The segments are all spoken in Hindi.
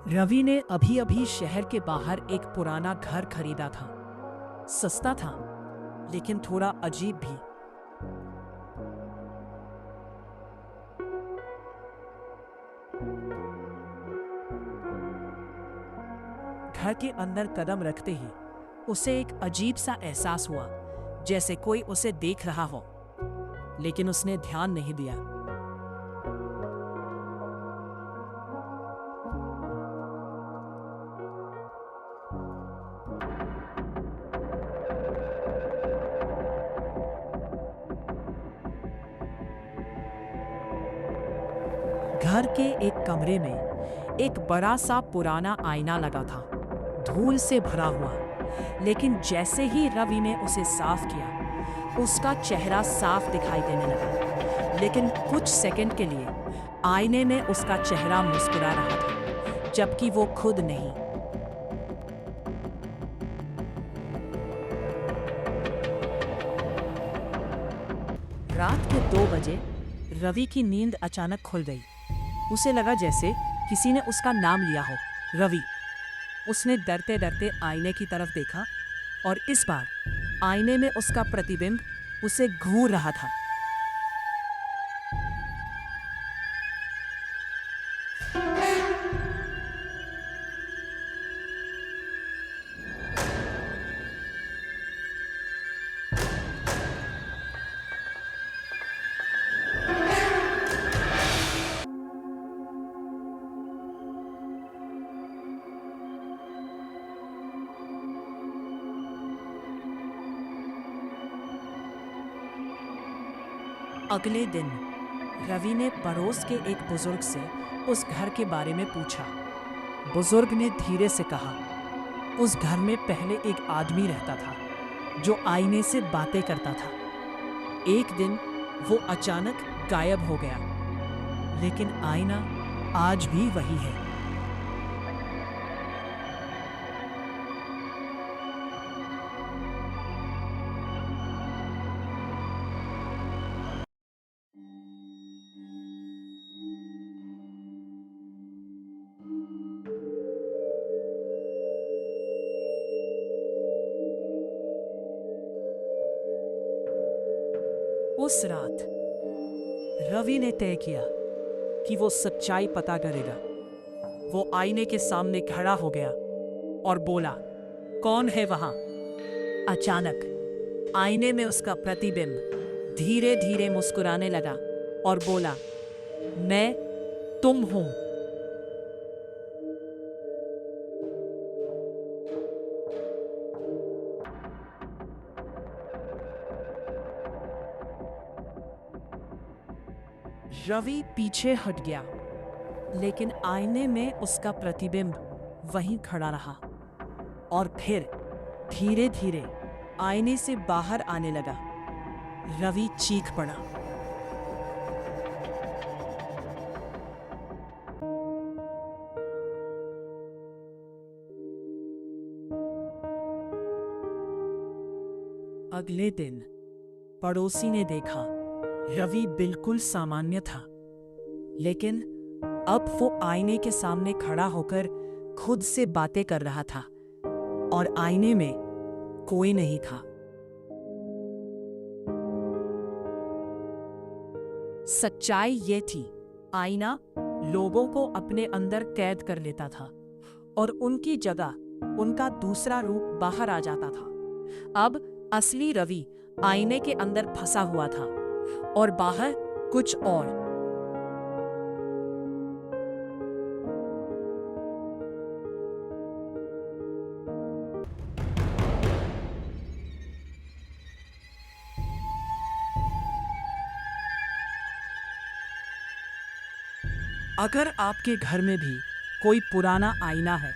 रवि ने अभी अभी शहर के बाहर एक पुराना घर खरीदा था। सस्ता था, लेकिन थोड़ा अजीब भी। घर के अंदर कदम रखते ही उसे एक अजीब सा एहसास हुआ, जैसे कोई उसे देख रहा हो, लेकिन उसने ध्यान नहीं दिया। घर के एक कमरे में एक बड़ा सा पुराना आईना लगा था, धूल से भरा हुआ। लेकिन जैसे ही रवि ने उसे साफ किया, उसका चेहरा साफ दिखाई देने लगा। लेकिन कुछ सेकंड के लिए आईने में उसका चेहरा मुस्कुरा रहा था, जबकि वो खुद नहीं। रात के 2 बजे रवि की नींद अचानक खुल गई। उसे लगा जैसे किसी ने उसका नाम लिया हो, रवि। उसने डरते डरते आईने की तरफ देखा, और इस बार आईने में उसका प्रतिबिंब उसे घूर रहा था। अगले दिन रवि ने पड़ोस के एक बुजुर्ग से उस घर के बारे में पूछा। बुजुर्ग ने धीरे से कहा, उस घर में पहले एक आदमी रहता था, जो आईने से बातें करता था। एक दिन वो अचानक गायब हो गया, लेकिन आईना आज भी वही है। उस रात रवि ने तय किया कि वो सच्चाई पता करेगा। वो आईने के सामने खड़ा हो गया और बोला, कौन है वहां? अचानक आईने में उसका प्रतिबिंब धीरे धीरे मुस्कुराने लगा और बोला, मैं तुम हूं। रवि पीछे हट गया, लेकिन आईने में उसका प्रतिबिंब वहीं खड़ा रहा। और फिर धीरे धीरे आईने से बाहर आने लगा। रवि चीख पड़ा। अगले दिन पड़ोसी ने देखा, रवि बिल्कुल सामान्य था, लेकिन अब वो आईने के सामने खड़ा होकर खुद से बातें कर रहा था, और आईने में कोई नहीं था। सच्चाई ये थी, आईना लोगों को अपने अंदर कैद कर लेता था, और उनकी जगह उनका दूसरा रूप बाहर आ जाता था। अब असली रवि आईने के अंदर फंसा हुआ था, और बाहर कुछ और। अगर आपके घर में भी कोई पुराना आईना है,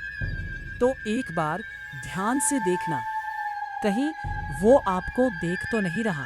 तो एक बार ध्यान से देखना, कहीं वो आपको देख तो नहीं रहा।